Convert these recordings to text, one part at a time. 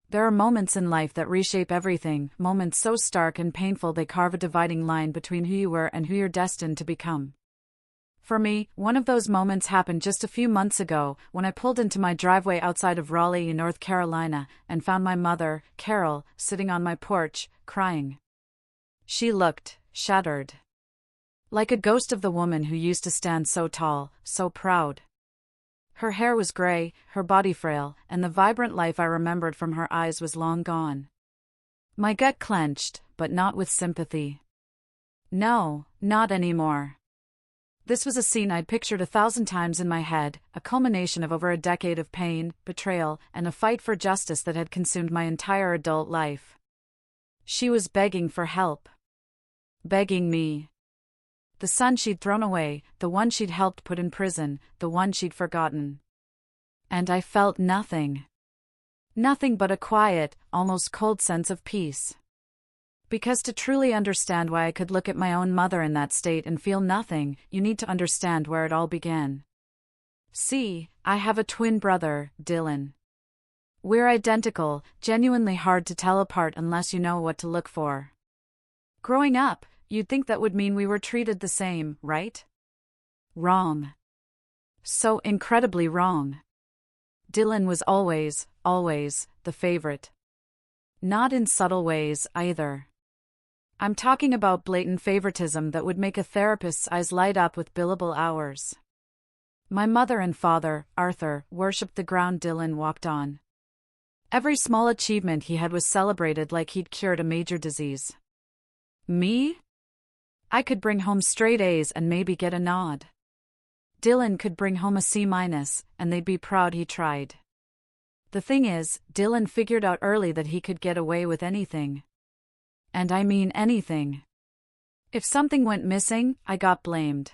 There are moments in life that reshape everything, moments so stark and painful they carve a dividing line between who you were and who you're destined to become. For me, one of those moments happened just a few months ago, when I pulled into my driveway outside of Raleigh, North Carolina, and found my mother, Carol, sitting on my porch, crying. She looked shattered. Like a ghost of the woman who used to stand so tall, so proud. Her hair was gray, her body frail, and the vibrant life I remembered from her eyes was long gone. My gut clenched, but not with sympathy. No, not anymore. This was a scene I'd pictured 1,000 times in my head, a culmination of over a decade of pain, betrayal, and a fight for justice that had consumed my entire adult life. She was begging for help. Begging me. The son she'd thrown away, the one she'd helped put in prison, the one she'd forgotten. And I felt nothing. Nothing but a quiet, almost cold sense of peace. Because to truly understand why I could look at my own mother in that state and feel nothing, you need to understand where it all began. See, I have a twin brother, Dylan. We're identical, genuinely hard to tell apart unless you know what to look for. Growing up, you'd think that would mean we were treated the same, right? Wrong. So incredibly wrong. Dylan was always the favorite. Not in subtle ways, either. I'm talking about blatant favoritism that would make a therapist's eyes light up with billable hours. My mother and father, Arthur, worshipped the ground Dylan walked on. Every small achievement he had was celebrated like he'd cured a major disease. Me? I could bring home straight A's and maybe get a nod. Dylan could bring home a C-, and they'd be proud he tried. The thing is, Dylan figured out early that he could get away with anything. And I mean anything. If something went missing, I got blamed.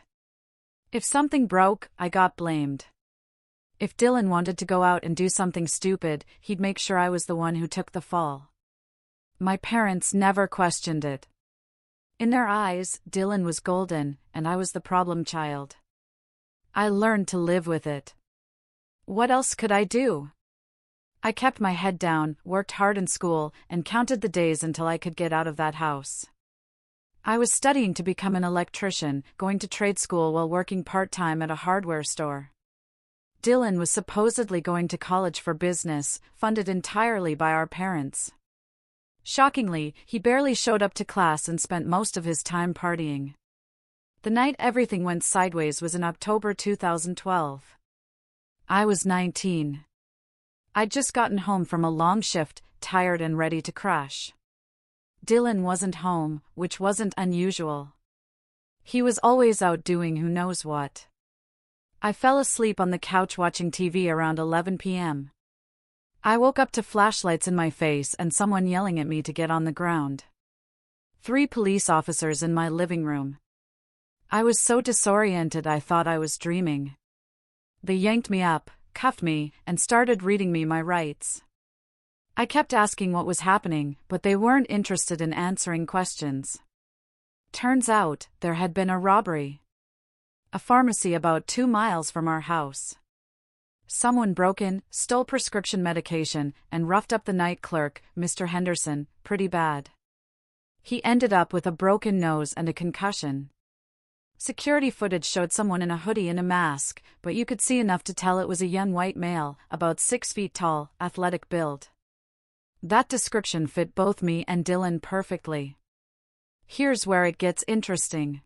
If something broke, I got blamed. If Dylan wanted to go out and do something stupid, he'd make sure I was the one who took the fall. My parents never questioned it. In their eyes, Dylan was golden, and I was the problem child. I learned to live with it. What else could I do? I kept my head down, worked hard in school, and counted the days until I could get out of that house. I was studying to become an electrician, going to trade school while working part-time at a hardware store. Dylan was supposedly going to college for business, funded entirely by our parents. Shockingly, he barely showed up to class and spent most of his time partying. The night everything went sideways was in October 2012. I was 19. I'd just gotten home from a long shift, tired and ready to crash. Dylan wasn't home, which wasn't unusual. He was always out doing who knows what. I fell asleep on the couch watching TV around 11 p.m. I woke up to flashlights in my face and someone yelling at me to get on the ground. 3 police officers in my living room. I was so disoriented I thought I was dreaming. They yanked me up, cuffed me, and started reading me my rights. I kept asking what was happening, but they weren't interested in answering questions. Turns out, there had been a robbery. A pharmacy about 2 miles from our house. Someone broke in, stole prescription medication, and roughed up the night clerk, Mr. Henderson, pretty bad. He ended up with a broken nose and a concussion. Security footage showed someone in a hoodie and a mask, but you could see enough to tell it was a young white male, about 6 feet tall, athletic build. That description fit both me and Dylan perfectly. Here's where it gets interesting.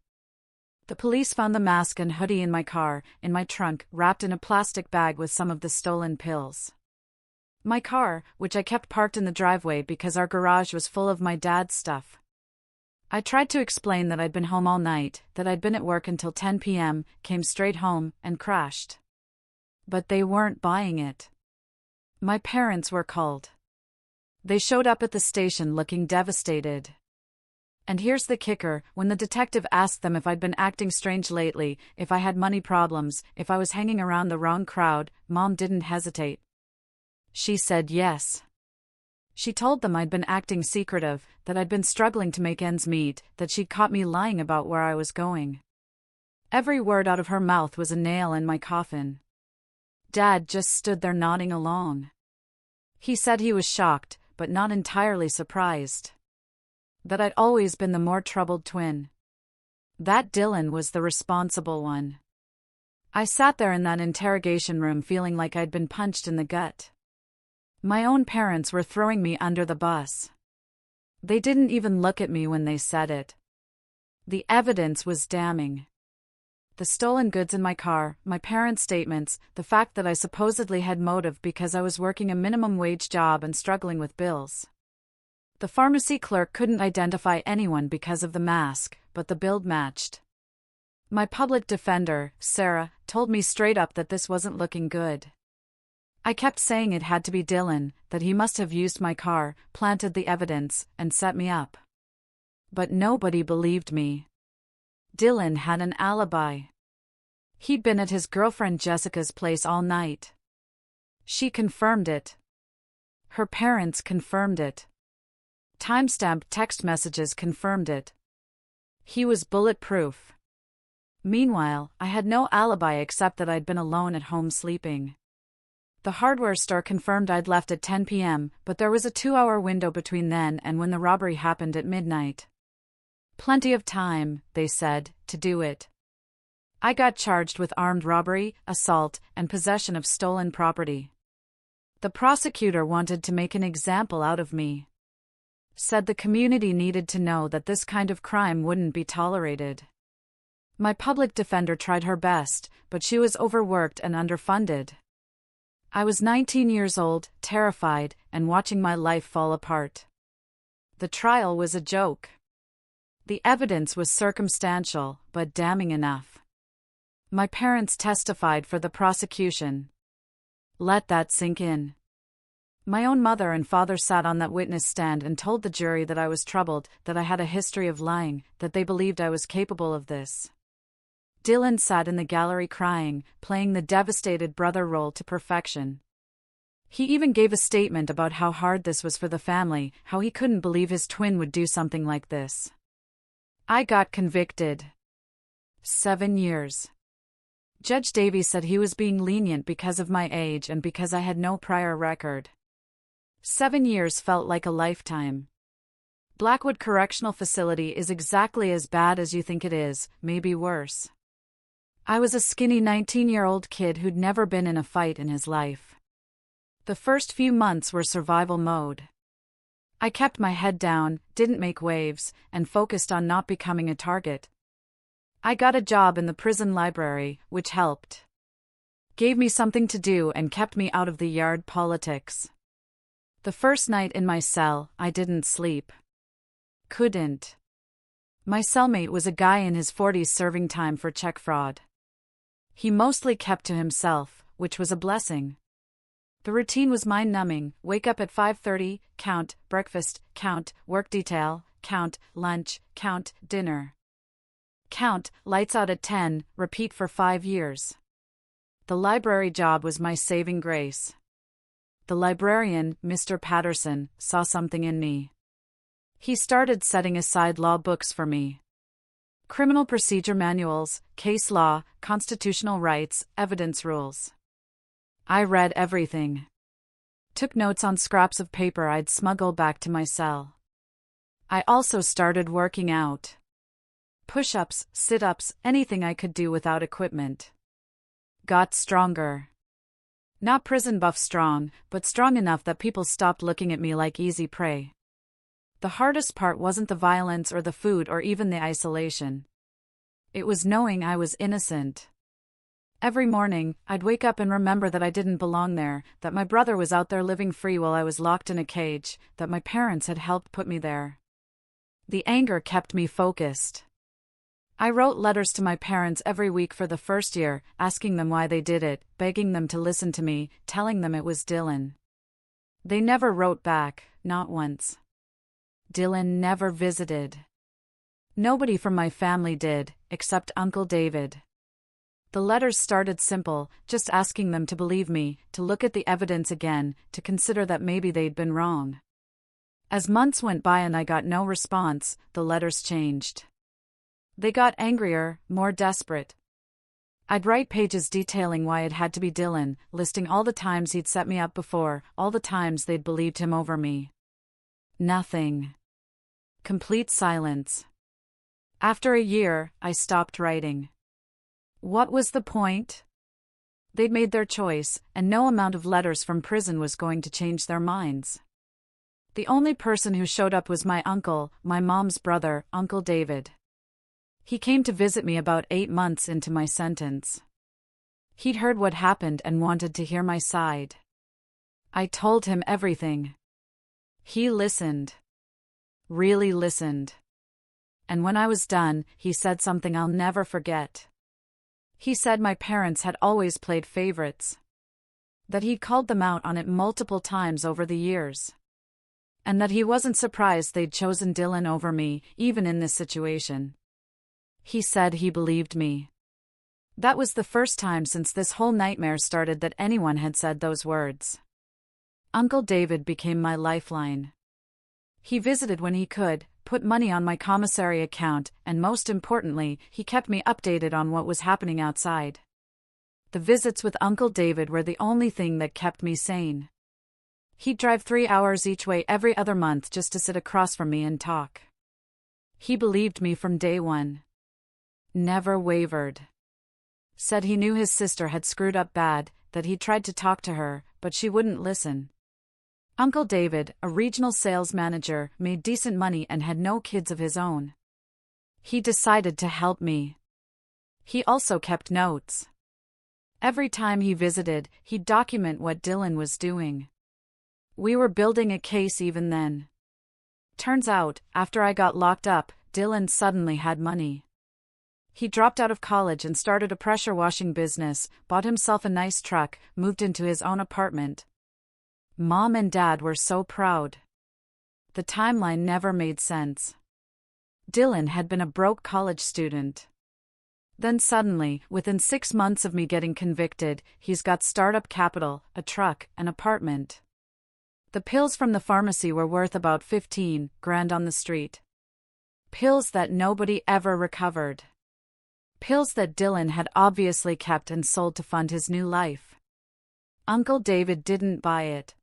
The police found the mask and hoodie in my car, in my trunk, wrapped in a plastic bag with some of the stolen pills. My car, which I kept parked in the driveway because our garage was full of my dad's stuff. I tried to explain that I'd been home all night, that I'd been at work until 10 p.m., came straight home, and crashed. But they weren't buying it. My parents were called. They showed up at the station looking devastated. And here's the kicker, when the detective asked them if I'd been acting strange lately, if I had money problems, if I was hanging around the wrong crowd, Mom didn't hesitate. She said yes. She told them I'd been acting secretive, that I'd been struggling to make ends meet, that she'd caught me lying about where I was going. Every word out of her mouth was a nail in my coffin. Dad just stood there nodding along. He said he was shocked, but not entirely surprised. That I'd always been the more troubled twin. That Dylan was the responsible one. I sat there in that interrogation room feeling like I'd been punched in the gut. My own parents were throwing me under the bus. They didn't even look at me when they said it. The evidence was damning. The stolen goods in my car, my parents' statements, the fact that I supposedly had motive because I was working a minimum wage job and struggling with bills. The pharmacy clerk couldn't identify anyone because of the mask, but the build matched. My public defender, Sarah, told me straight up that this wasn't looking good. I kept saying it had to be Dylan, that he must have used my car, planted the evidence, and set me up. But nobody believed me. Dylan had an alibi. He'd been at his girlfriend Jessica's place all night. She confirmed it. Her parents confirmed it. Timestamped text messages confirmed it. He was bulletproof. Meanwhile, I had no alibi except that I'd been alone at home sleeping. The hardware store confirmed I'd left at 10 p.m., but there was a 2-hour window between then and when the robbery happened at midnight. Plenty of time, they said, to do it. I got charged with armed robbery, assault, and possession of stolen property. The prosecutor wanted to make an example out of me. Said the community needed to know that this kind of crime wouldn't be tolerated. My public defender tried her best, but she was overworked and underfunded. I was 19 years old, terrified, and watching my life fall apart. The trial was a joke. The evidence was circumstantial, but damning enough. My parents testified for the prosecution. Let that sink in. My own mother and father sat on that witness stand and told the jury that I was troubled, that I had a history of lying, that they believed I was capable of this. Dylan sat in the gallery crying, playing the devastated brother role to perfection. He even gave a statement about how hard this was for the family, how he couldn't believe his twin would do something like this. I got convicted. 7 years. Judge Davies said he was being lenient because of my age and because I had no prior record. 7 years felt like a lifetime. Blackwood Correctional Facility is exactly as bad as you think it is, maybe worse. I was a skinny 19-year-old kid who'd never been in a fight in his life. The first few months were survival mode. I kept my head down, didn't make waves, and focused on not becoming a target. I got a job in the prison library, which helped. Gave me something to do and kept me out of the yard politics. The first night in my cell, I didn't sleep. Couldn't. My cellmate was a guy in his 40s serving time for check fraud. He mostly kept to himself, which was a blessing. The routine was mind-numbing: wake up at 5:30, count, breakfast, count, work detail, count, lunch, count, dinner. Count, lights out at 10, repeat for 5 years. The library job was my saving grace. The librarian, Mr. Patterson, saw something in me. He started setting aside law books for me. Criminal procedure manuals, case law, constitutional rights, evidence rules. I read everything. Took notes on scraps of paper I'd smuggle back to my cell. I also started working out. Push-ups, sit-ups, anything I could do without equipment. Got stronger. Not prison buff strong, but strong enough that people stopped looking at me like easy prey. The hardest part wasn't the violence or the food or even the isolation. It was knowing I was innocent. Every morning, I'd wake up and remember that I didn't belong there, that my brother was out there living free while I was locked in a cage, that my parents had helped put me there. The anger kept me focused. I wrote letters to my parents every week for the first year, asking them why they did it, begging them to listen to me, telling them it was Dylan. They never wrote back, not once. Dylan never visited. Nobody from my family did, except Uncle David. The letters started simple, just asking them to believe me, to look at the evidence again, to consider that maybe they'd been wrong. As months went by and I got no response, the letters changed. They got angrier, more desperate. I'd write pages detailing why it had to be Dylan, listing all the times he'd set me up before, all the times they'd believed him over me. Nothing. Complete silence. After a year, I stopped writing. What was the point? They'd made their choice, and no amount of letters from prison was going to change their minds. The only person who showed up was my uncle, my mom's brother, Uncle David. He came to visit me about 8 months into my sentence. He'd heard what happened and wanted to hear my side. I told him everything. He listened. Really listened. And when I was done, he said something I'll never forget. He said my parents had always played favorites. That he'd called them out on it multiple times over the years. And that he wasn't surprised they'd chosen Dylan over me, even in this situation. He said he believed me. That was the first time since this whole nightmare started that anyone had said those words. Uncle David became my lifeline. He visited when he could, put money on my commissary account, and most importantly, he kept me updated on what was happening outside. The visits with Uncle David were the only thing that kept me sane. He'd drive 3 hours each way every other month just to sit across from me and talk. He believed me from day one. Never wavered. Said he knew his sister had screwed up bad, that he tried to talk to her, but she wouldn't listen. Uncle David, a regional sales manager, made decent money and had no kids of his own. He decided to help me. He also kept notes. Every time he visited, he'd document what Dylan was doing. We were building a case even then. Turns out, after I got locked up, Dylan suddenly had money. He dropped out of college and started a pressure washing business, bought himself a nice truck, moved into his own apartment. Mom and Dad were so proud. The timeline never made sense. Dylan had been a broke college student. Then suddenly, within 6 months of me getting convicted, he's got startup capital, a truck, an apartment. The pills from the pharmacy were worth about 15 grand on the street. Pills that nobody ever recovered. Pills that Dylan had obviously kept and sold to fund his new life. Uncle David didn't buy it.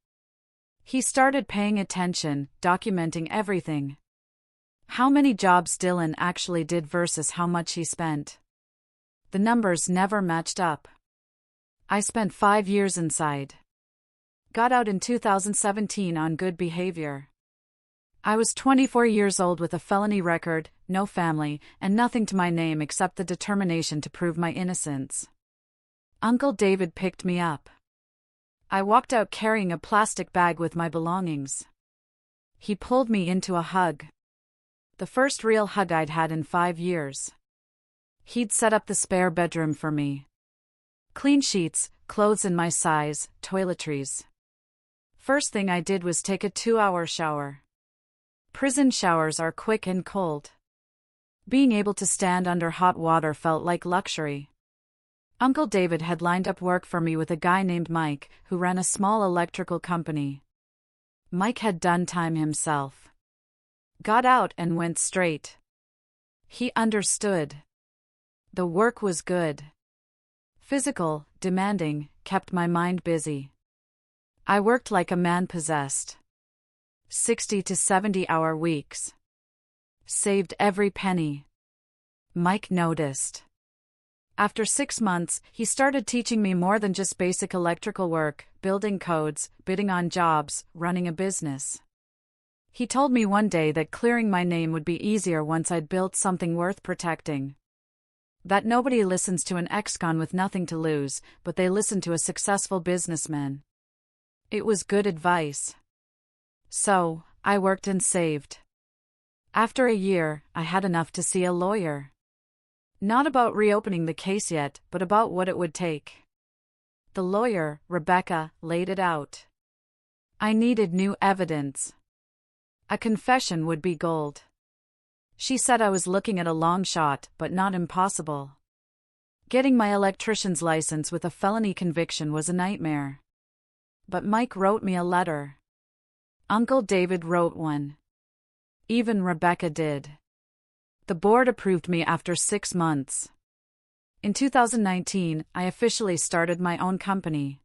He started paying attention, documenting everything. How many jobs Dylan actually did versus how much he spent. The numbers never matched up. I spent 5 years inside. Got out in 2017 on good behavior. I was 24 years old with a felony record, no family, and nothing to my name except the determination to prove my innocence. Uncle David picked me up. I walked out carrying a plastic bag with my belongings. He pulled me into a hug. The first real hug I'd had in 5 years. He'd set up the spare bedroom for me. Clean sheets, clothes in my size, toiletries. First thing I did was take a 2-hour shower. Prison showers are quick and cold. Being able to stand under hot water felt like luxury. Uncle David had lined up work for me with a guy named Mike, who ran a small electrical company. Mike had done time himself. Got out and went straight. He understood. The work was good. Physical, demanding, kept my mind busy. I worked like a man possessed. 60 to 70-hour weeks. Saved every penny. Mike noticed. After 6 months, he started teaching me more than just basic electrical work, building codes, bidding on jobs, running a business. He told me one day that clearing my name would be easier once I'd built something worth protecting. That nobody listens to an ex-con with nothing to lose, but they listen to a successful businessman. It was good advice. So, I worked and saved. After a year, I had enough to see a lawyer. Not about reopening the case yet, but about what it would take. The lawyer, Rebecca, laid it out. I needed new evidence. A confession would be gold. She said I was looking at a long shot, but not impossible. Getting my electrician's license with a felony conviction was a nightmare. But Mike wrote me a letter. Uncle David wrote one. Even Rebecca did. The board approved me after 6 months. In 2019, I officially started my own company.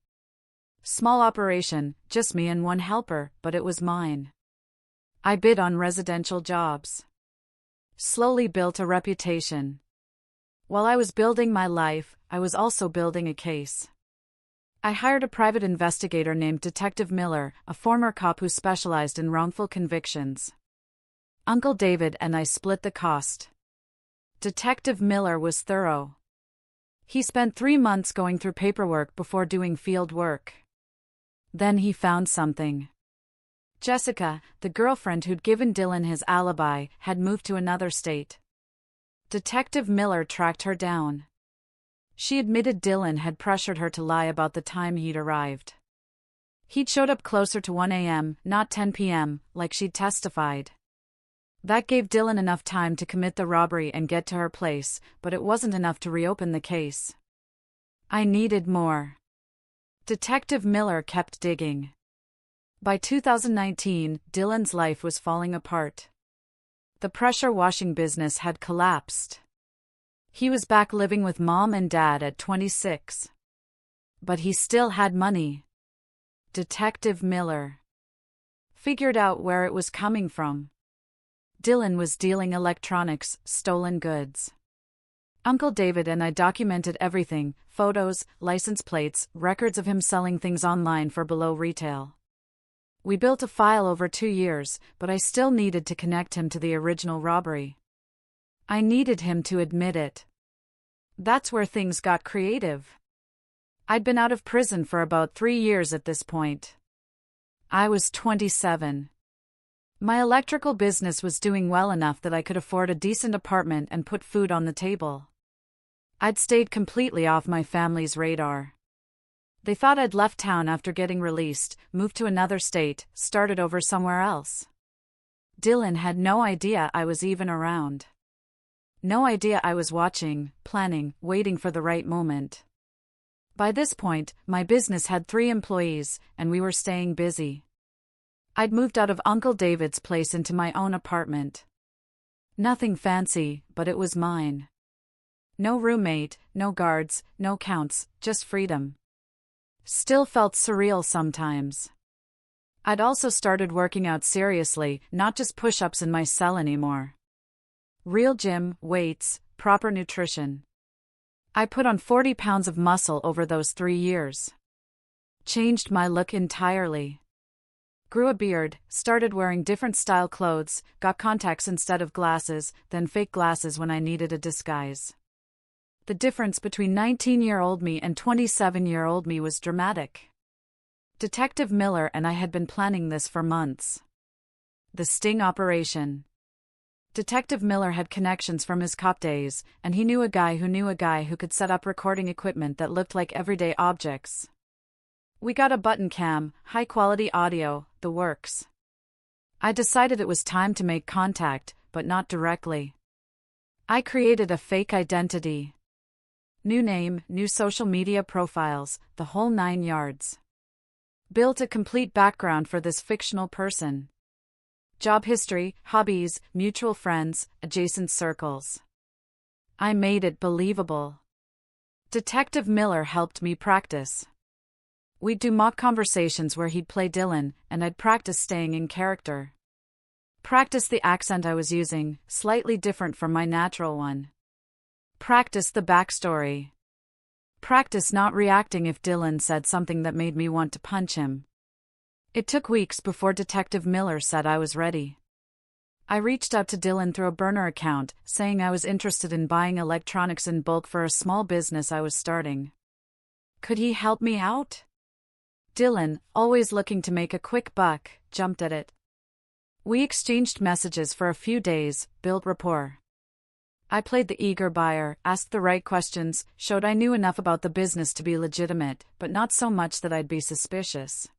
Small operation, just me and one helper, but it was mine. I bid on residential jobs. Slowly built a reputation. While I was building my life, I was also building a case. I hired a private investigator named Detective Miller, a former cop who specialized in wrongful convictions. Uncle David and I split the cost. Detective Miller was thorough. He spent 3 months going through paperwork before doing field work. Then he found something. Jessica, the girlfriend who'd given Dylan his alibi, had moved to another state. Detective Miller tracked her down. She admitted Dylan had pressured her to lie about the time he'd arrived. He'd showed up closer to 1 a.m., not 10 p.m., like she'd testified. That gave Dylan enough time to commit the robbery and get to her place, but it wasn't enough to reopen the case. I needed more. Detective Miller kept digging. By 2019, Dylan's life was falling apart. The pressure washing business had collapsed. He was back living with mom and dad at 26. But he still had money. Detective Miller figured out where it was coming from. Dylan was dealing electronics, stolen goods. Uncle David and I documented everything: photos, license plates, records of him selling things online for below retail. We built a file over 2 years, but I still needed to connect him to the original robbery. I needed him to admit it. That's where things got creative. I'd been out of prison for about 3 years at this point. I was 27. My electrical business was doing well enough that I could afford a decent apartment and put food on the table. I'd stayed completely off my family's radar. They thought I'd left town after getting released, moved to another state, started over somewhere else. Dylan had no idea I was even around. No idea I was watching, planning, waiting for the right moment. By this point, my business had 3 employees, and we were staying busy. I'd moved out of Uncle David's place into my own apartment. Nothing fancy, but it was mine. No roommate, no guards, no counts, just freedom. Still felt surreal sometimes. I'd also started working out seriously, not just push-ups in my cell anymore. Real gym, weights, proper nutrition. I put on 40 pounds of muscle over those 3 years. Changed my look entirely. Grew a beard, started wearing different style clothes, got contacts instead of glasses, then fake glasses when I needed a disguise. The difference between 19-year-old me and 27-year-old me was dramatic. Detective Miller and I had been planning this for months. The sting operation. Detective Miller had connections from his cop days, and he knew a guy who could set up recording equipment that looked like everyday objects. We got a button cam, high-quality audio, the works. I decided it was time to make contact, but not directly. I created a fake identity. New name, new social media profiles, the whole 9 yards. Built a complete background for this fictional person. Job history, hobbies, mutual friends, adjacent circles. I made it believable. Detective Miller helped me practice. We'd do mock conversations where he'd play Dylan, and I'd practice staying in character. Practice the accent I was using, slightly different from my natural one. Practice the backstory. Practice not reacting if Dylan said something that made me want to punch him. It took weeks before Detective Miller said I was ready. I reached out to Dylan through a burner account, saying I was interested in buying electronics in bulk for a small business I was starting. Could he help me out? Dylan, always looking to make a quick buck, jumped at it. We exchanged messages for a few days, built rapport. I played the eager buyer, asked the right questions, showed I knew enough about the business to be legitimate, but not so much that I'd be suspicious.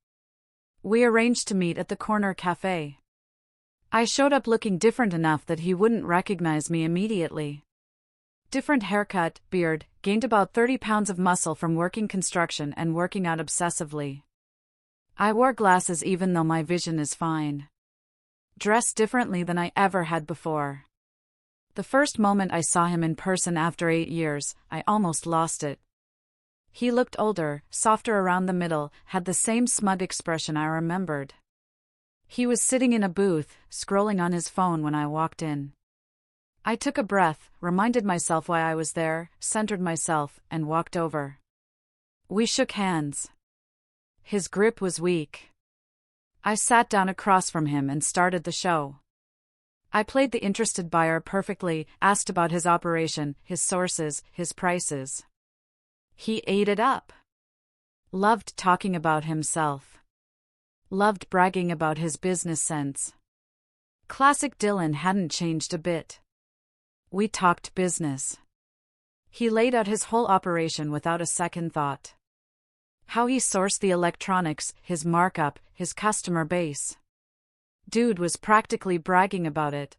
We arranged to meet at the corner cafe. I showed up looking different enough that he wouldn't recognize me immediately. Different haircut, beard, gained about 30 pounds of muscle from working construction and working out obsessively. I wore glasses even though my vision is fine. Dressed differently than I ever had before. The first moment I saw him in person after 8 years, I almost lost it. He looked older, softer around the middle, had the same smug expression I remembered. He was sitting in a booth, scrolling on his phone when I walked in. I took a breath, reminded myself why I was there, centered myself, and walked over. We shook hands. His grip was weak. I sat down across from him and started the show. I played the interested buyer perfectly, asked about his operation, his sources, his prices. He ate it up. Loved talking about himself. Loved bragging about his business sense. Classic Dylan hadn't changed a bit. We talked business. He laid out his whole operation without a second thought. How he sourced the electronics, his markup, his customer base. Dude was practically bragging about it.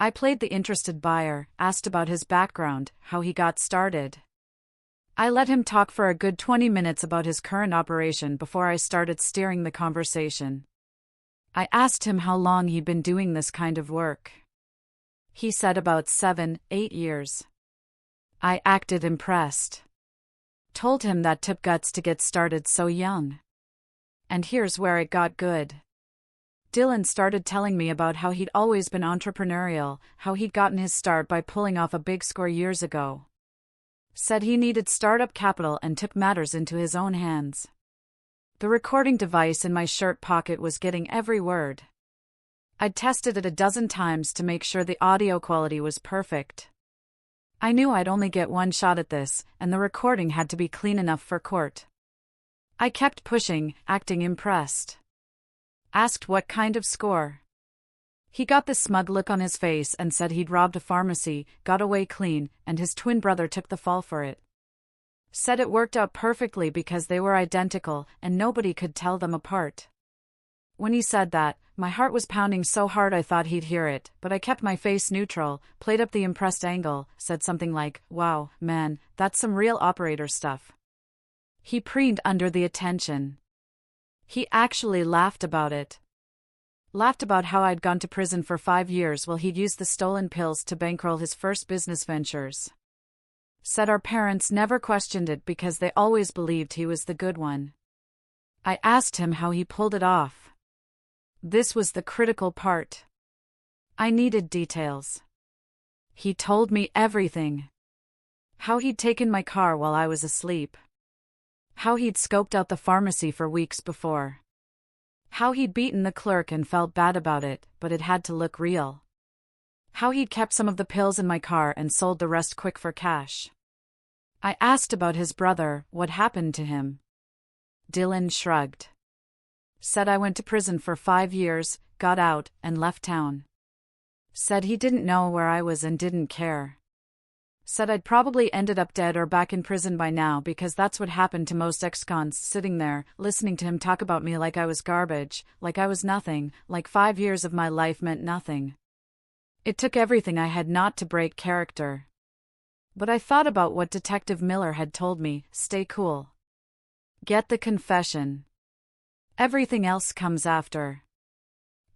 I played the interested buyer, asked about his background, how he got started. I let him talk for a good 20 minutes about his current operation before I started steering the conversation. I asked him how long he'd been doing this kind of work. He said about 7, 8 years. I acted impressed. Told him that took guts to get started so young. And here's where it got good. Dylan started telling me about how he'd always been entrepreneurial, how he'd gotten his start by pulling off a big score years ago. Said he needed startup capital and took matters into his own hands. The recording device in my shirt pocket was getting every word. I'd tested it a dozen times to make sure the audio quality was perfect. I knew I'd only get one shot at this, and the recording had to be clean enough for court. I kept pushing, acting impressed. Asked what kind of score. He got this smug look on his face and said he'd robbed a pharmacy, got away clean, and his twin brother took the fall for it. Said it worked out perfectly because they were identical and nobody could tell them apart. When he said that, my heart was pounding so hard I thought he'd hear it, but I kept my face neutral, played up the impressed angle, said something like, "Wow, man, that's some real operator stuff." He preened under the attention. He actually laughed about it. Laughed about how I'd gone to prison for 5 years while he'd used the stolen pills to bankroll his first business ventures. Said our parents never questioned it because they always believed he was the good one. I asked him how he pulled it off. This was the critical part. I needed details. He told me everything. How he'd taken my car while I was asleep. How he'd scoped out the pharmacy for weeks before. How he'd beaten the clerk and felt bad about it, but it had to look real. How he'd kept some of the pills in my car and sold the rest quick for cash. I asked about his brother, what happened to him. Dylan shrugged. Said I went to prison for 5 years, got out, and left town. Said he didn't know where I was and didn't care. Said I'd probably ended up dead or back in prison by now because that's what happened to most ex-cons, sitting there, listening to him talk about me like I was garbage, like I was nothing, like 5 years of my life meant nothing. It took everything I had not to break character. But I thought about what Detective Miller had told me, stay cool. Get the confession. Everything else comes after.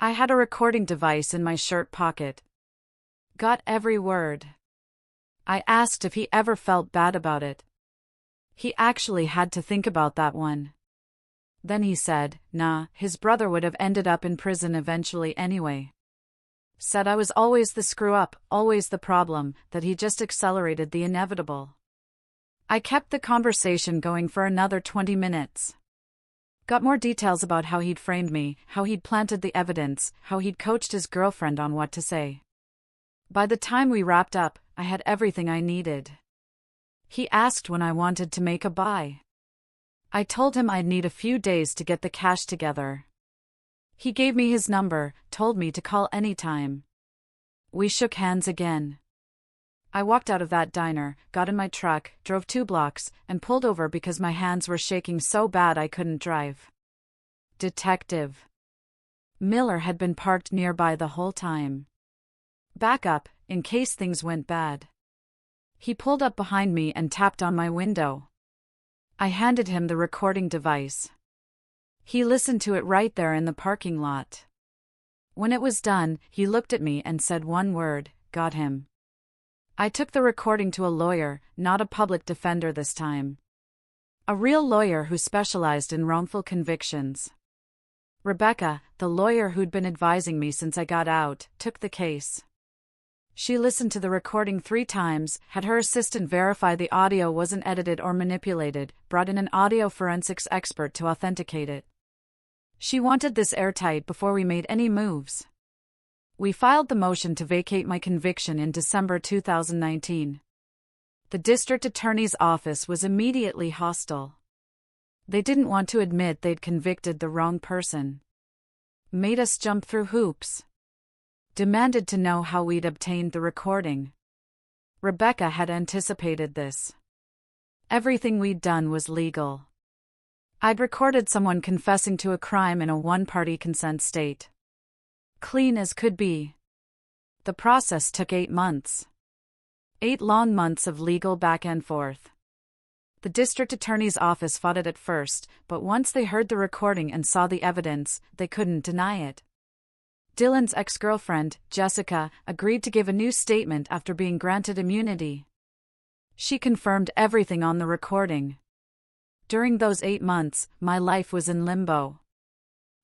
I had a recording device in my shirt pocket. Got every word. I asked if he ever felt bad about it. He actually had to think about that one. Then he said, nah, his brother would have ended up in prison eventually anyway. Said I was always the screw-up, always the problem, that he just accelerated the inevitable. I kept the conversation going for another 20 minutes. Got more details about how he'd framed me, how he'd planted the evidence, how he'd coached his girlfriend on what to say. By the time we wrapped up, I had everything I needed. He asked when I wanted to make a buy. I told him I'd need a few days to get the cash together. He gave me his number, told me to call anytime. We shook hands again. I walked out of that diner, got in my truck, drove 2 blocks, and pulled over because my hands were shaking so bad I couldn't drive. Detective Miller had been parked nearby the whole time. Back up, in case things went bad. He pulled up behind me and tapped on my window. I handed him the recording device. He listened to it right there in the parking lot. When it was done, he looked at me and said one word, got him. I took the recording to a lawyer, not a public defender this time. A real lawyer who specialized in wrongful convictions. Rebecca, the lawyer who'd been advising me since I got out, took the case. She listened to the recording 3 times, had her assistant verify the audio wasn't edited or manipulated, brought in an audio forensics expert to authenticate it. She wanted this airtight before we made any moves. We filed the motion to vacate my conviction in December 2019. The district attorney's office was immediately hostile. They didn't want to admit they'd convicted the wrong person. Made us jump through hoops. Demanded to know how we'd obtained the recording. Rebecca had anticipated this. Everything we'd done was legal. I'd recorded someone confessing to a crime in a one-party consent state. Clean as could be. The process took 8 months. 8 long months of legal back and forth. The district attorney's office fought it at first, but once they heard the recording and saw the evidence, they couldn't deny it. Dylan's ex-girlfriend, Jessica, agreed to give a new statement after being granted immunity. She confirmed everything on the recording. During those 8 months, my life was in limbo.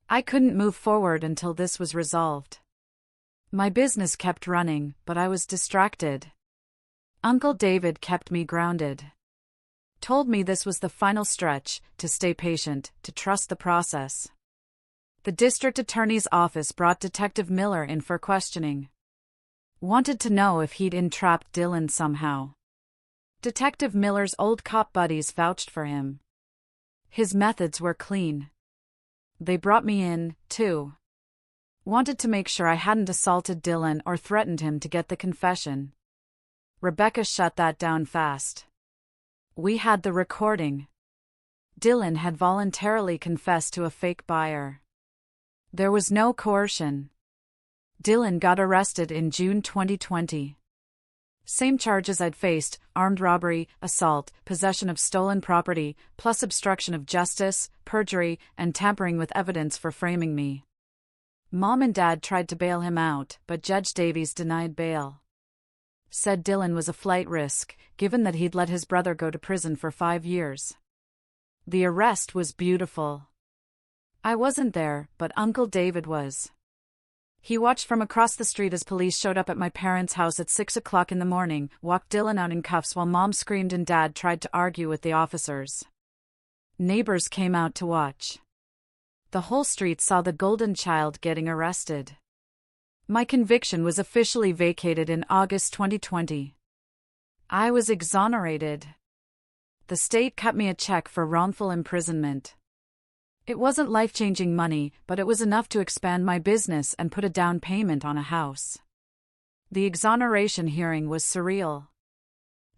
I couldn't move forward until this was resolved. My business kept running, but I was distracted. Uncle David kept me grounded. Told me this was the final stretch, to stay patient, to trust the process. The district attorney's office brought Detective Miller in for questioning. Wanted to know if he'd entrapped Dylan somehow. Detective Miller's old cop buddies vouched for him. His methods were clean. They brought me in, too. Wanted to make sure I hadn't assaulted Dylan or threatened him to get the confession. Rebecca shut that down fast. We had the recording. Dylan had voluntarily confessed to a fake buyer. There was no coercion. Dylan got arrested in June 2020. Same charges I'd faced: armed robbery, assault, possession of stolen property, plus obstruction of justice, perjury, and tampering with evidence for framing me. Mom and Dad tried to bail him out, but Judge Davies denied bail. Said Dylan was a flight risk, given that he'd let his brother go to prison for 5 years. The arrest was beautiful. I wasn't there, but Uncle David was. He watched from across the street as police showed up at my parents' house at 6 o'clock in the morning, walked Dylan out in cuffs while Mom screamed and Dad tried to argue with the officers. Neighbors came out to watch. The whole street saw the golden child getting arrested. My conviction was officially vacated in August 2020. I was exonerated. The state cut me a check for wrongful imprisonment. It wasn't life-changing money, but it was enough to expand my business and put a down payment on a house. The exoneration hearing was surreal.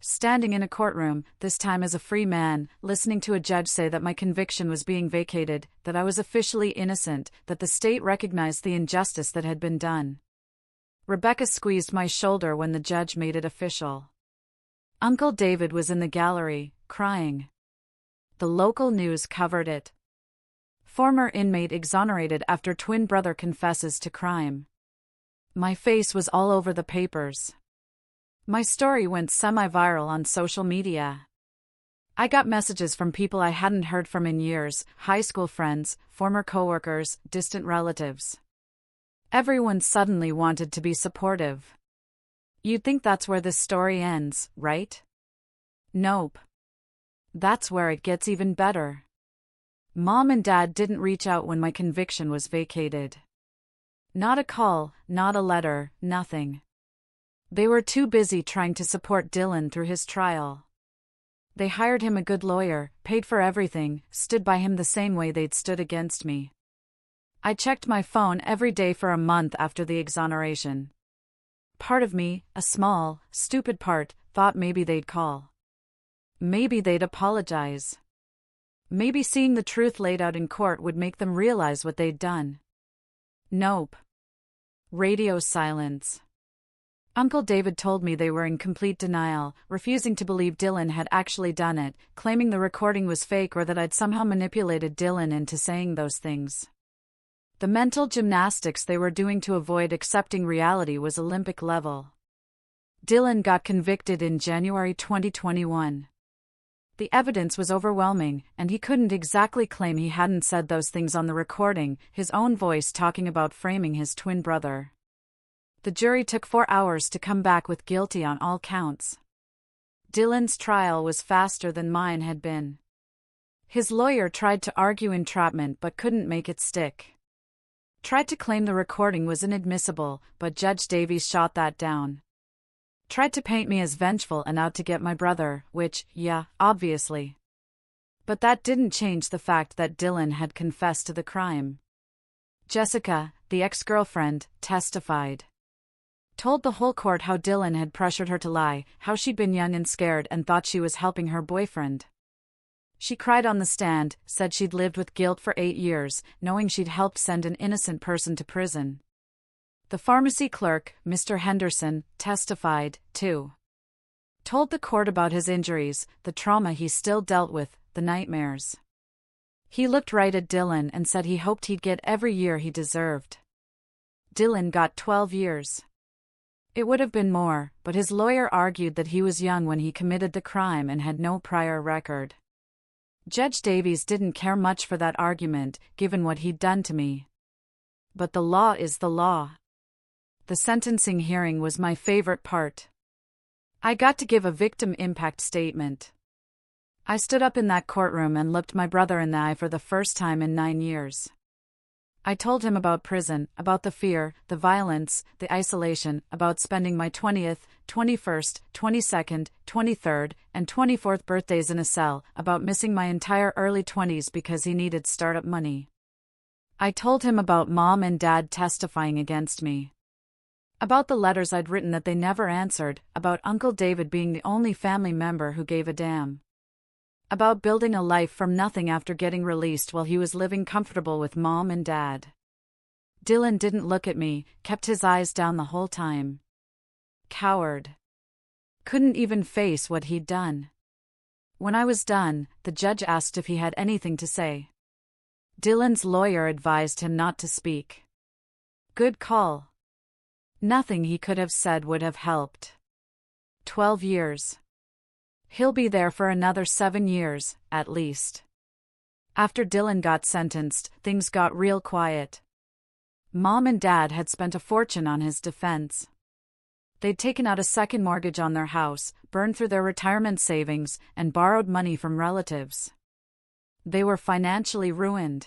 Standing in a courtroom, this time as a free man, listening to a judge say that my conviction was being vacated, that I was officially innocent, that the state recognized the injustice that had been done. Rebecca squeezed my shoulder when the judge made it official. Uncle David was in the gallery, crying. The local news covered it. Former inmate exonerated after twin brother confesses to crime. My face was all over the papers. My story went semi-viral on social media. I got messages from people I hadn't heard from in years, high school friends, former coworkers, distant relatives. Everyone suddenly wanted to be supportive. You'd think that's where this story ends, right? Nope. That's where it gets even better. Mom and Dad didn't reach out when my conviction was vacated. Not a call, not a letter, nothing. They were too busy trying to support Dylan through his trial. They hired him a good lawyer, paid for everything, stood by him the same way they'd stood against me. I checked my phone every day for a month after the exoneration. Part of me, a small, stupid part, thought maybe they'd call. Maybe they'd apologize. Maybe seeing the truth laid out in court would make them realize what they'd done. Nope. Radio silence. Uncle David told me they were in complete denial, refusing to believe Dylan had actually done it, claiming the recording was fake or that I'd somehow manipulated Dylan into saying those things. The mental gymnastics they were doing to avoid accepting reality was Olympic level. Dylan got convicted in January 2021. The evidence was overwhelming, and he couldn't exactly claim he hadn't said those things on the recording, his own voice talking about framing his twin brother. The jury took 4 hours to come back with guilty on all counts. Dylan's trial was faster than mine had been. His lawyer tried to argue entrapment but couldn't make it stick. Tried to claim the recording was inadmissible, but Judge Davies shot that down. Tried to paint me as vengeful and out to get my brother, which, yeah, obviously. But that didn't change the fact that Dylan had confessed to the crime. Jessica, the ex-girlfriend, testified. Told the whole court how Dylan had pressured her to lie, how she'd been young and scared and thought she was helping her boyfriend. She cried on the stand, said she'd lived with guilt for 8 years, knowing she'd helped send an innocent person to prison. The pharmacy clerk, Mr. Henderson, testified, too. Told the court about his injuries, the trauma he still dealt with, the nightmares. He looked right at Dylan and said he hoped he'd get every year he deserved. Dylan got 12 years. It would have been more, but his lawyer argued that he was young when he committed the crime and had no prior record. Judge Davies didn't care much for that argument, given what he'd done to me. But the law is the law. The sentencing hearing was my favorite part. I got to give a victim impact statement. I stood up in that courtroom and looked my brother in the eye for the first time in 9 years. I told him about prison, about the fear, the violence, the isolation, about spending my 20th, 21st, 22nd, 23rd, and 24th birthdays in a cell, about missing my entire early 20s because he needed startup money. I told him about Mom and Dad testifying against me. About the letters I'd written that they never answered, about Uncle David being the only family member who gave a damn. About building a life from nothing after getting released while he was living comfortable with Mom and Dad. Dylan didn't look at me, kept his eyes down the whole time. Coward. Couldn't even face what he'd done. When I was done, the judge asked if he had anything to say. Dylan's lawyer advised him not to speak. Good call. Nothing he could have said would have helped. 12 years. He'll be there for another 7 years, at least. After Dylan got sentenced, things got real quiet. Mom and Dad had spent a fortune on his defense. They'd taken out a second mortgage on their house, burned through their retirement savings, and borrowed money from relatives. They were financially ruined.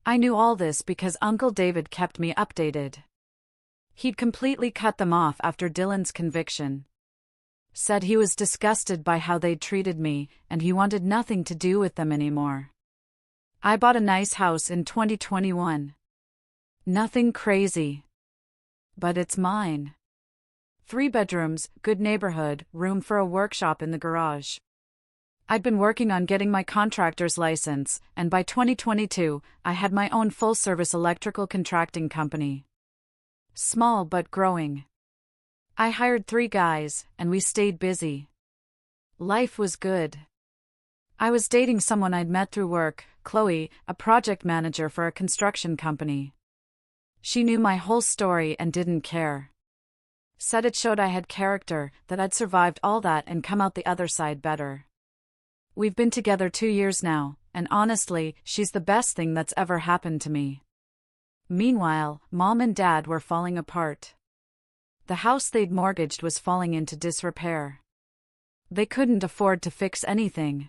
I knew all this because Uncle David kept me updated. He'd completely cut them off after Dylan's conviction. Said he was disgusted by how they'd treated me, and he wanted nothing to do with them anymore. I bought a nice house in 2021. Nothing crazy. But it's mine. 3 bedrooms, good neighborhood, room for a workshop in the garage. I'd been working on getting my contractor's license, and by 2022, I had my own full-service electrical contracting company. Small but growing. I hired 3 guys, and we stayed busy. Life was good. I was dating someone I'd met through work, Chloe, a project manager for a construction company. She knew my whole story and didn't care. Said it showed I had character, that I'd survived all that and come out the other side better. We've been together 2 years now, and honestly, she's the best thing that's ever happened to me. Meanwhile, Mom and Dad were falling apart. The house they'd mortgaged was falling into disrepair. They couldn't afford to fix anything.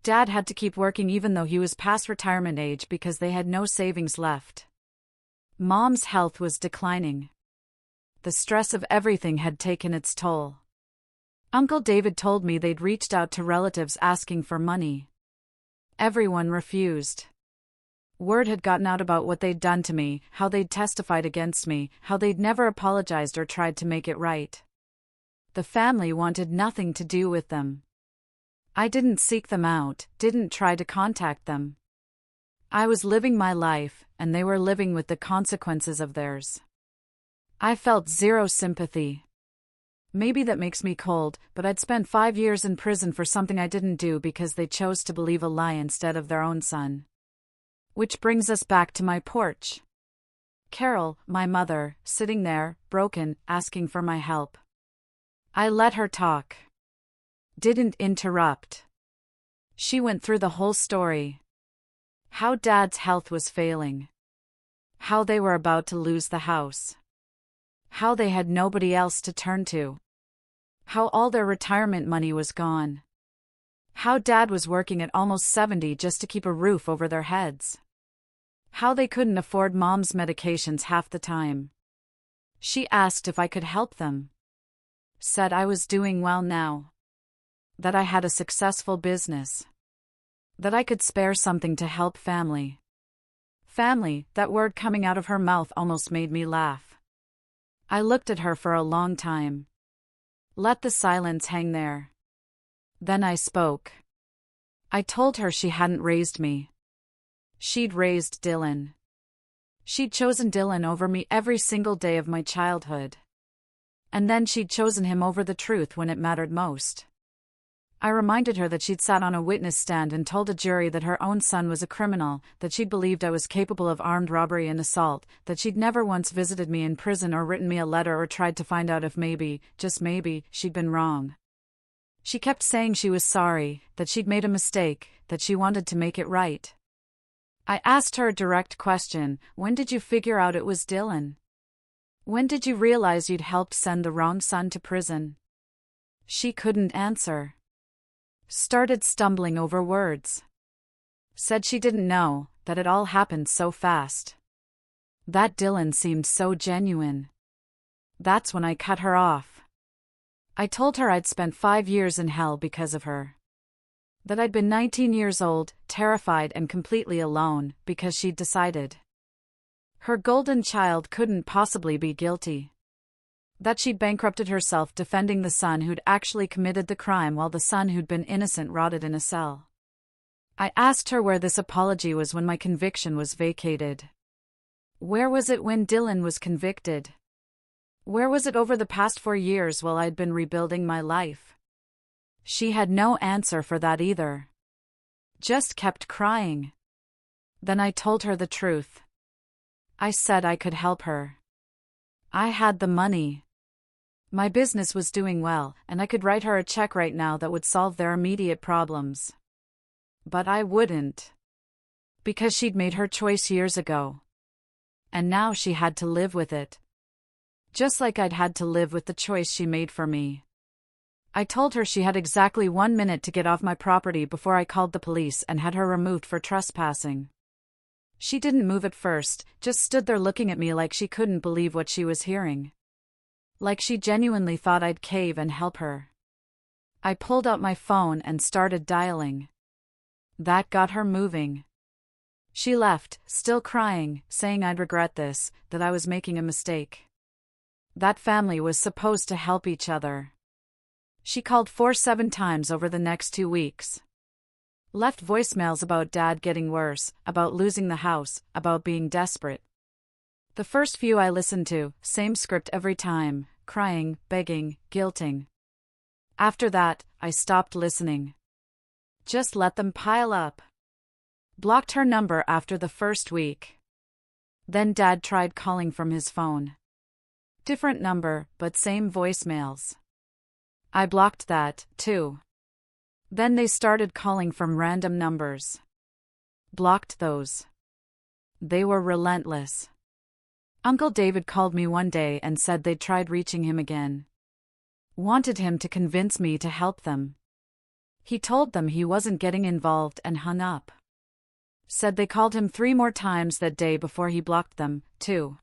Dad had to keep working even though he was past retirement age because they had no savings left. Mom's health was declining. The stress of everything had taken its toll. Uncle David told me they'd reached out to relatives asking for money. Everyone refused. Word had gotten out about what they'd done to me, how they'd testified against me, how they'd never apologized or tried to make it right. The family wanted nothing to do with them. I didn't seek them out, didn't try to contact them. I was living my life, and they were living with the consequences of theirs. I felt zero sympathy. Maybe that makes me cold, but I'd spent 5 years in prison for something I didn't do because they chose to believe a lie instead of their own son. Which brings us back to my porch. Carol, my mother, sitting there, broken, asking for my help. I let her talk. Didn't interrupt. She went through the whole story. How Dad's health was failing. How they were about to lose the house. How they had nobody else to turn to. How all their retirement money was gone. How Dad was working at almost 70 just to keep a roof over their heads. How they couldn't afford Mom's medications half the time. She asked if I could help them. Said I was doing well now. That I had a successful business. That I could spare something to help family. Family, that word coming out of her mouth almost made me laugh. I looked at her for a long time. Let the silence hang there. Then I spoke. I told her she hadn't raised me. She'd raised Dylan. She'd chosen Dylan over me every single day of my childhood. And then she'd chosen him over the truth when it mattered most. I reminded her that she'd sat on a witness stand and told a jury that her own son was a criminal, that she'd believed I was capable of armed robbery and assault, that she'd never once visited me in prison or written me a letter or tried to find out if maybe, just maybe, she'd been wrong. She kept saying she was sorry, that she'd made a mistake, that she wanted to make it right. I asked her a direct question: when did you figure out it was Dylan? When did you realize you'd helped send the wrong son to prison? She couldn't answer. Started stumbling over words. Said she didn't know, that it all happened so fast. That Dylan seemed so genuine. That's when I cut her off. I told her I'd spent 5 years in hell because of her. That I'd been 19 years old, terrified and completely alone, because she'd decided her golden child couldn't possibly be guilty. That she'd bankrupted herself defending the son who'd actually committed the crime while the son who'd been innocent rotted in a cell. I asked her where this apology was when my conviction was vacated. Where was it when Dylan was convicted? Where was it over the past 4 years while I'd been rebuilding my life? She had no answer for that either. Just kept crying. Then I told her the truth. I said I could help her. I had the money. My business was doing well, and I could write her a check right now that would solve their immediate problems. But I wouldn't. Because she'd made her choice years ago. And now she had to live with it. Just like I'd had to live with the choice she made for me. I told her she had exactly 1 minute to get off my property before I called the police and had her removed for trespassing. She didn't move at first, just stood there looking at me like she couldn't believe what she was hearing. Like she genuinely thought I'd cave and help her. I pulled out my phone and started dialing. That got her moving. She left, still crying, saying I'd regret this, that I was making a mistake. That family was supposed to help each other. She called 7 times over the next 2 weeks. Left voicemails about Dad getting worse, about losing the house, about being desperate. The first few I listened to, same script every time, crying, begging, guilting. After that, I stopped listening. Just let them pile up. Blocked her number after the first week. Then Dad tried calling from his phone. Different number, but same voicemails. I blocked that, too. Then they started calling from random numbers. Blocked those. They were relentless. Uncle David called me one day and said they'd tried reaching him again. Wanted him to convince me to help them. He told them he wasn't getting involved and hung up. Said they called him 3 more times that day before he blocked them, too.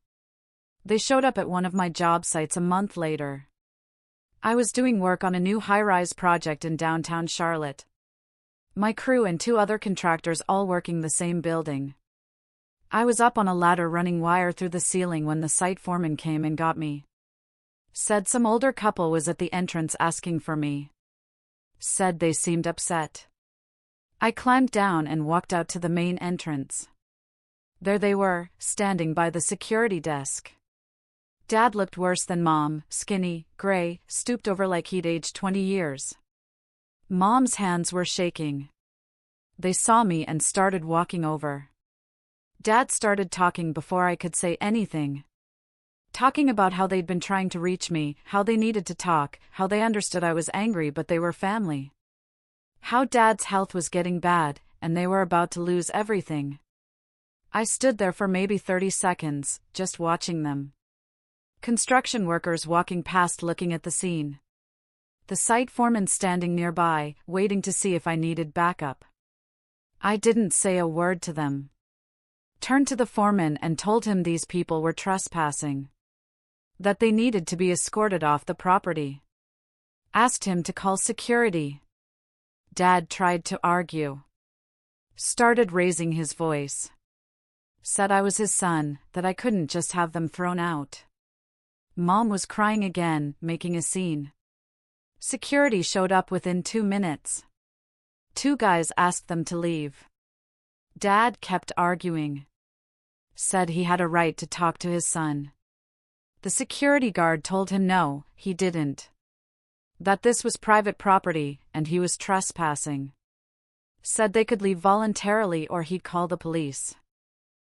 They showed up at one of my job sites a month later. I was doing work on a new high-rise project in downtown Charlotte. My crew and 2 other contractors all working the same building. I was up on a ladder running wire through the ceiling when the site foreman came and got me. Said some older couple was at the entrance asking for me. Said they seemed upset. I climbed down and walked out to the main entrance. There they were, standing by the security desk. Dad looked worse than Mom, skinny, gray, stooped over like he'd aged 20 years. Mom's hands were shaking. They saw me and started walking over. Dad started talking before I could say anything. talking about how they'd been trying to reach me, how they needed to talk, how they understood I was angry but they were family. How Dad's health was getting bad, and they were about to lose everything. I stood there for maybe 30 seconds, just watching them. Construction workers walking past looking at the scene. The site foreman standing nearby, waiting to see if I needed backup. I didn't say a word to them. Turned to the foreman and told him these people were trespassing. That they needed to be escorted off the property. Asked him to call security. Dad tried to argue. Started raising his voice. Said I was his son, that I couldn't just have them thrown out. Mom was crying again, making a scene. Security showed up within 2 minutes. 2 guys asked them to leave. Dad kept arguing. Said he had a right to talk to his son. The security guard told him no, he didn't. That this was private property, and he was trespassing. Said they could leave voluntarily or he'd call the police.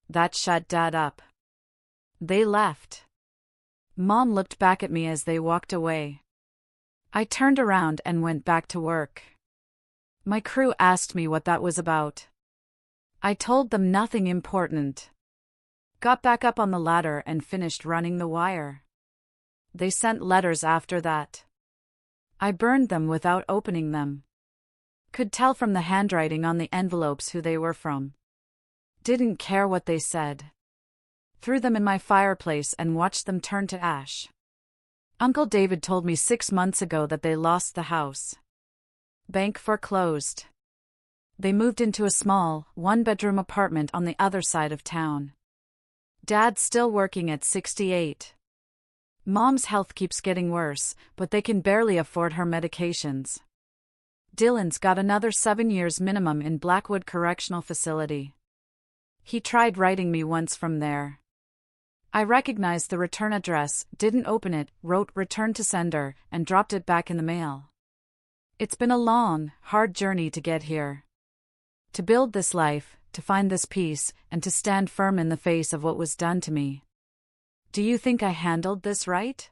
That shut Dad up. They left. Mom looked back at me as they walked away. I turned around and went back to work. My crew asked me what that was about. I told them nothing important. Got back up on the ladder and finished running the wire. They sent letters after that. I burned them without opening them. Could tell from the handwriting on the envelopes who they were from. Didn't care what they said. Threw them in my fireplace and watched them turn to ash. Uncle David told me 6 months ago that they lost the house. Bank foreclosed. They moved into a small, 1-bedroom apartment on the other side of town. Dad's still working at 68. Mom's health keeps getting worse, but they can barely afford her medications. Dylan's got another 7 years minimum in Blackwood Correctional Facility. He tried writing me once from there. I recognized the return address, didn't open it, wrote return to sender, and dropped it back in the mail. It's been a long, hard journey to get here. To build this life, to find this peace, and to stand firm in the face of what was done to me. Do you think I handled this right?